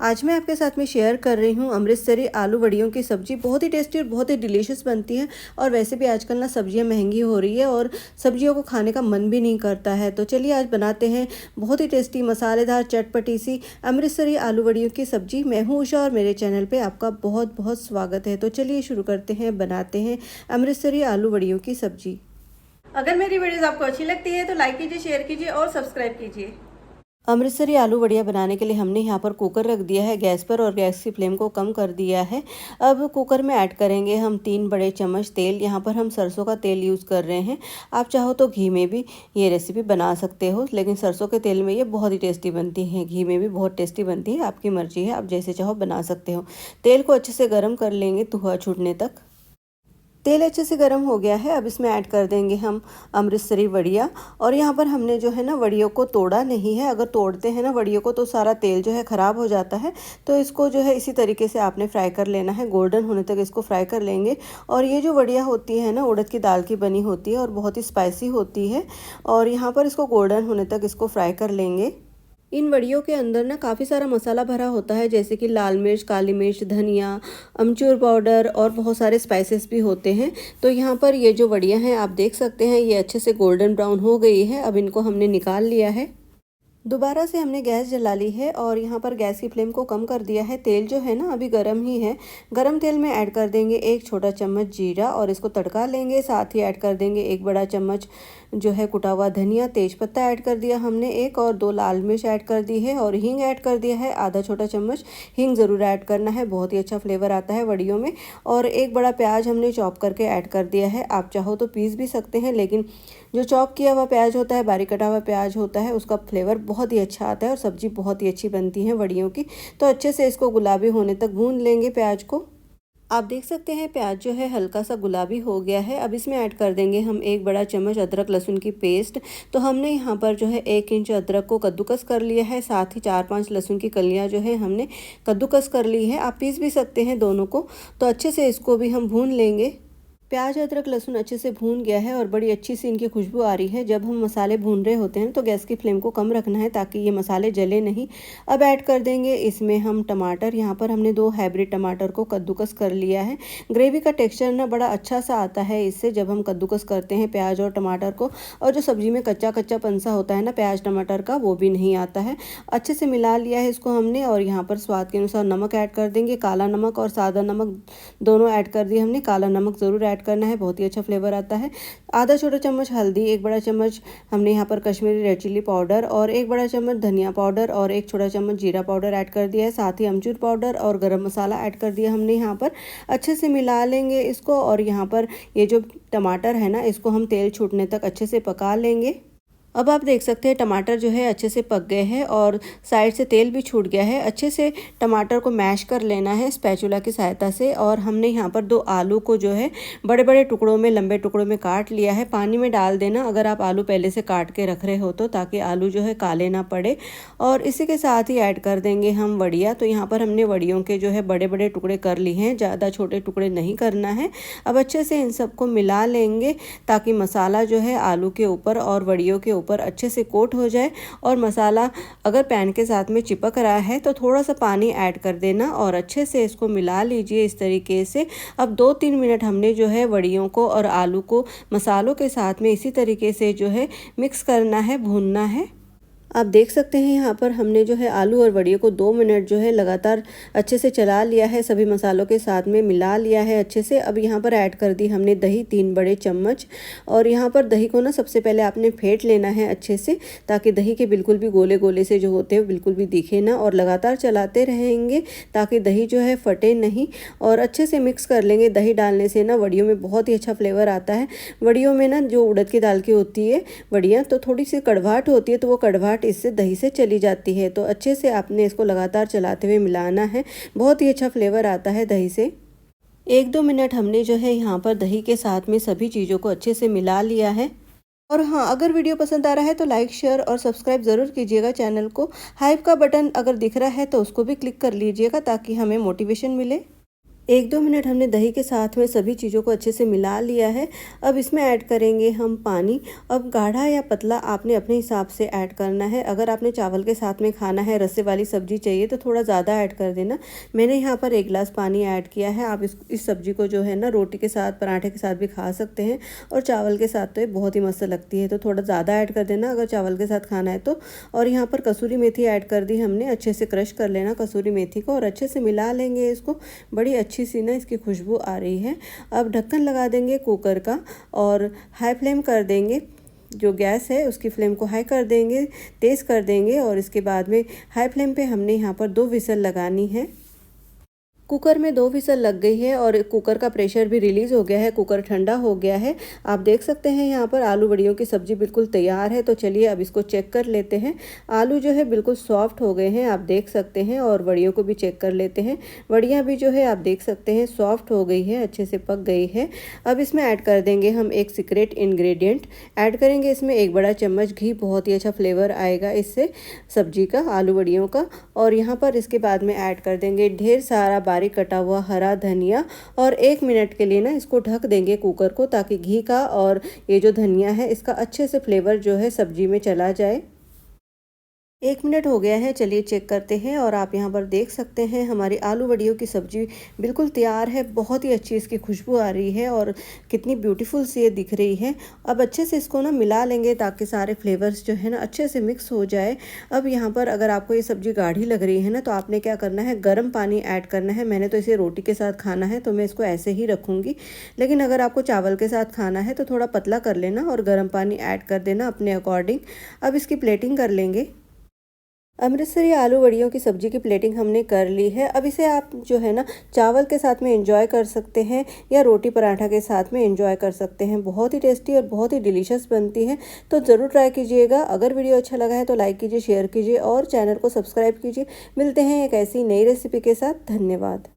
आज मैं आपके साथ में शेयर कर रही हूँ अमृतसरी आलू वड़ियों की सब्ज़ी। बहुत ही टेस्टी और बहुत ही डिलीशियस बनती है। और वैसे भी आजकल ना सब्जियाँ महंगी हो रही है और सब्जियों को खाने का मन भी नहीं करता है। तो चलिए आज बनाते हैं बहुत ही टेस्टी मसालेदार चटपटी सी अमृतसरी आलू वड़ियों की सब्ज़ी। मैं हूँ उषा और मेरे चैनल पर आपका बहुत बहुत स्वागत है। तो चलिए शुरू करते हैं, बनाते हैं अमृतसरी आलू वड़ियों की सब्ज़ी। अगर मेरी वीडियोज़ आपको अच्छी लगती है तो लाइक कीजिए, शेयर कीजिए और सब्सक्राइब कीजिए। अमृतसरी आलू बढ़िया बनाने के लिए हमने यहाँ पर कुकर रख दिया है गैस पर और गैस की फ्लेम को कम कर दिया है। अब कुकर में ऐड करेंगे हम 3 बड़े चम्मच तेल। यहाँ पर हम सरसों का तेल यूज़ कर रहे हैं। आप चाहो तो घी में भी ये रेसिपी बना सकते हो, लेकिन सरसों के तेल में ये बहुत ही टेस्टी बनती है। घी में भी बहुत टेस्टी बनती है, आपकी मर्जी है, आप जैसे चाहो बना सकते हो। तेल को अच्छे से गर्म कर लेंगे धुआं छूटने तक। तेल अच्छे से गर्म हो गया है। अब इसमें ऐड कर देंगे हम अमृतसरी वड़िया। और यहाँ पर हमने जो है ना वड़ियों को तोड़ा नहीं है। अगर तोड़ते हैं ना वड़ियों को तो सारा तेल जो है ख़राब हो जाता है। तो इसको जो है इसी तरीके से आपने फ्राई कर लेना है, गोल्डन होने तक इसको फ्राई कर लेंगे। और ये जो वड़िया होती है ना उड़द की दाल की बनी होती है और बहुत ही स्पाइसी होती है। और यहाँ पर इसको गोल्डन होने तक इसको फ्राई कर लेंगे। इन वड़ियों के अंदर ना काफ़ी सारा मसाला भरा होता है, जैसे कि लाल मिर्च, काली मिर्च, धनिया, अमचूर पाउडर और बहुत सारे स्पाइसेस भी होते हैं। तो यहाँ पर ये जो वड़ियाँ हैं आप देख सकते हैं ये अच्छे से गोल्डन ब्राउन हो गई है। अब इनको हमने निकाल लिया है। दोबारा से हमने गैस जला ली है और यहाँ पर गैस की फ्लेम को कम कर दिया है। तेल जो है ना अभी गरम ही है। गरम तेल में ऐड कर देंगे 1 छोटा चम्मच जीरा और इसको तड़का लेंगे। साथ ही ऐड कर देंगे 1 बड़ा चम्मच जो है कुटा हुआ धनिया, तेज पत्ता ऐड कर दिया हमने एक, और 2 लाल मिर्च ऐड कर दी है और हींग ऐड कर दिया है आधा छोटा चम्मच। हींग ज़रूर ऐड करना है, बहुत ही अच्छा फ्लेवर आता है वड़ियों में। और 1 बड़ा प्याज हमने चॉप करके ऐड कर दिया है। आप चाहो तो पीस भी सकते हैं, लेकिन जो चॉप किया हुआ प्याज होता है, बारीक कटा हुआ प्याज होता है, उसका फ्लेवर बहुत ही अच्छा आता है और सब्ज़ी बहुत ही अच्छी बनती है वड़ियों की। तो अच्छे से इसको गुलाबी होने तक भून लेंगे प्याज को। आप देख सकते हैं प्याज जो है हल्का सा गुलाबी हो गया है। अब इसमें ऐड कर देंगे हम 1 बड़ा चम्मच अदरक लहसुन की पेस्ट। तो हमने यहाँ पर जो है 1 इंच अदरक को कद्दूकस कर लिया है। साथ ही 4-5 लहसुन की कलियाँ जो है हमने कद्दूकस कर ली है। आप पीस भी सकते हैं दोनों को। तो अच्छे से इसको भी हम भून लेंगे। प्याज, अदरक, लहसुन अच्छे से भून गया है और बड़ी अच्छी सी इनकी खुशबू आ रही है। जब हम मसाले भून रहे होते हैं तो गैस की फ्लेम को कम रखना है ताकि ये मसाले जले नहीं। अब ऐड कर देंगे इसमें हम टमाटर। यहाँ पर हमने 2 हाइब्रिड टमाटर को कद्दूकस कर लिया है। ग्रेवी का टेक्सचर ना बड़ा अच्छा सा आता है इससे, जब हम कद्दूकस करते हैं प्याज और टमाटर को। और जो सब्जी में कच्चा कच्चा पंसा होता है ना प्याज टमाटर का, वो भी नहीं आता है। अच्छे से मिला लिया है इसको हमने। और यहाँ पर स्वाद के अनुसार नमक ऐड कर देंगे। काला नमक और सादा नमक दोनों ऐड कर दिए हमने। काला नमक ज़रूर ऐड करना है, बहुत ही अच्छा फ्लेवर आता है। आधा छोटा चम्मच हल्दी, 1 बड़ा चम्मच हमने यहाँ पर कश्मीरी रेड चिल्ली पाउडर और 1 बड़ा चम्मच धनिया पाउडर और 1 छोटा चम्मच जीरा पाउडर ऐड कर दिया है। साथ ही अमचूर पाउडर और गरम मसाला ऐड कर दिया हमने यहाँ पर। अच्छे से मिला लेंगे इसको। और यहाँ पर ये जो टमाटर है ना इसको हम तेल छूटने तक अच्छे से पका लेंगे। अब आप देख सकते हैं टमाटर जो है अच्छे से पक गए हैं और साइड से तेल भी छूट गया है। अच्छे से टमाटर को मैश कर लेना है स्पैचुला की सहायता से। और हमने यहाँ पर 2 आलू को जो है बड़े बड़े टुकड़ों में, लंबे टुकड़ों में काट लिया है। पानी में डाल देना अगर आप आलू पहले से काट के रख रहे हो तो, ताकि आलू जो है काले ना पड़े। और इसी के साथ ही ऐड कर देंगे हम वड़िया। तो यहाँ पर हमने वड़ियों के जो है बड़े बड़े टुकड़े कर लिए हैं, ज़्यादा छोटे टुकड़े नहीं करना है। अब अच्छे से इन सबको मिला लेंगे ताकि मसाला जो है आलू के ऊपर और वड़ियों के ऊपर अच्छे से कोट हो जाए। और मसाला अगर पैन के साथ में चिपक रहा है तो थोड़ा सा पानी ऐड कर देना और अच्छे से इसको मिला लीजिए इस तरीके से। अब 2-3 मिनट हमने जो है वड़ियों को और आलू को मसालों के साथ में इसी तरीके से जो है मिक्स करना है, भूनना है। आप देख सकते हैं यहाँ पर हमने जो है आलू और वड़ियों को 2 मिनट जो है लगातार अच्छे से चला लिया है, सभी मसालों के साथ में मिला लिया है अच्छे से। अब यहाँ पर ऐड कर दी हमने दही 3 बड़े चम्मच। और यहाँ पर दही को ना सबसे पहले आपने फेंट लेना है अच्छे से, ताकि दही के बिल्कुल भी गोले गोले से जो होते हैं बिल्कुल भी दिखे ना। और लगातार चलाते रहेंगे ताकि दही जो है फटे नहीं। और अच्छे से मिक्स कर लेंगे। दही डालने से ना वड़ियों में बहुत ही अच्छा फ्लेवर आता है। वड़ियों में ना जो उड़द की दाल की होती है वड़ियाँ, तो थोड़ी सी कड़वाहट होती है, तो वो कड़वाहट इससे दही से चली जाती है। तो अच्छे से आपने इसको लगातार चलाते हुए मिलाना है, बहुत ही अच्छा फ्लेवर आता है दही से। 1-2 मिनट हमने जो है यहाँ पर दही के साथ में सभी चीज़ों को अच्छे से मिला लिया है। और हाँ, अगर वीडियो पसंद आ रहा है तो लाइक, शेयर और सब्सक्राइब ज़रूर कीजिएगा चैनल को। हाइप का बटन अगर दिख रहा है तो उसको भी क्लिक कर लीजिएगा ताकि हमें मोटिवेशन मिले। 1-2 मिनट हमने दही के साथ में सभी चीज़ों को अच्छे से मिला लिया है। अब इसमें ऐड करेंगे हम पानी। अब गाढ़ा या पतला आपने अपने हिसाब से ऐड करना है। अगर आपने चावल के साथ में खाना है, रस्से वाली सब्ज़ी चाहिए तो थोड़ा ज़्यादा ऐड कर देना। मैंने यहाँ पर 1 गिलास पानी ऐड किया है। आप इस सब्ज़ी को जो है ना रोटी के साथ, पराठे के साथ भी खा सकते हैं और चावल के साथ तो ये बहुत ही मस्त लगती है। तो थोड़ा ज़्यादा ऐड कर देना अगर चावल के साथ खाना है तो। और यहाँ पर कसूरी मेथी ऐड कर दी हमने। अच्छे से क्रश कर लेना कसूरी मेथी को और अच्छे से मिला लेंगे इसको। बड़ी अच्छी सी ना इसकी खुशबू आ रही है। अब ढक्कन लगा देंगे कुकर का और हाई फ्लेम कर देंगे। जो गैस है उसकी फ्लेम को हाई कर देंगे, तेज़ कर देंगे और इसके बाद में हाई फ्लेम पे हमने यहाँ पर 2 विसल लगानी है। कुकर में 2 विसल लग गई है और कुकर का प्रेशर भी रिलीज़ हो गया है, कुकर ठंडा हो गया है। आप देख सकते हैं यहाँ पर आलू वड़ियों की सब्ज़ी बिल्कुल तैयार है। तो चलिए अब इसको चेक कर लेते हैं। आलू जो है बिल्कुल सॉफ्ट हो गए हैं, आप देख सकते हैं, और वड़ियों को भी चेक कर लेते हैं। वड़ियाँ भी जो है आप देख सकते हैं सॉफ्ट हो गई है, अच्छे से पक गई है। अब इसमें ऐड कर देंगे हम एक सीक्रेट इंग्रेडिएंट। ऐड करेंगे इसमें 1 बड़ा चम्मच घी। बहुत ही अच्छा फ्लेवर आएगा इससे सब्जी का, आलू वड़ियों का। और यहाँ पर इसके बाद में ऐड कर देंगे ढेर सारा बारीक कटा हुआ हरा धनिया और 1 मिनट के लिए ना इसको ढक देंगे कुकर को, ताकि घी का और ये जो धनिया है इसका अच्छे से फ्लेवर जो है सब्जी में चला जाए। 1 मिनट हो गया है, चलिए चेक करते हैं। और आप यहाँ पर देख सकते हैं हमारी आलू वड़ियों की सब्ज़ी बिल्कुल तैयार है। बहुत ही अच्छी इसकी खुशबू आ रही है और कितनी ब्यूटीफुल सी ये दिख रही है। अब अच्छे से इसको ना मिला लेंगे ताकि सारे फ्लेवर्स जो है ना अच्छे से मिक्स हो जाए। अब यहाँ पर अगर आपको ये सब्ज़ी गाढ़ी लग रही है ना, तो आपने क्या करना है, गर्म पानी ऐड करना है। मैंने तो इसे रोटी के साथ खाना है तो मैं इसको ऐसे ही रखूँगी, लेकिन अगर आपको चावल के साथ खाना है तो थोड़ा पतला कर लेना और गर्म पानी ऐड कर देना अपने अकॉर्डिंग। अब इसकी प्लेटिंग कर लेंगे। अमृतसरी आलू वड़ियों की सब्ज़ी की प्लेटिंग हमने कर ली है। अब इसे आप जो है ना चावल के साथ में एंजॉय कर सकते हैं या रोटी पराठा के साथ में एंजॉय कर सकते हैं। बहुत ही टेस्टी और बहुत ही डिलीशियस बनती है, तो ज़रूर ट्राई कीजिएगा। अगर वीडियो अच्छा लगा है तो लाइक कीजिए, शेयर कीजिए और चैनल को सब्सक्राइब कीजिए। मिलते हैं एक ऐसी नई रेसिपी के साथ। धन्यवाद।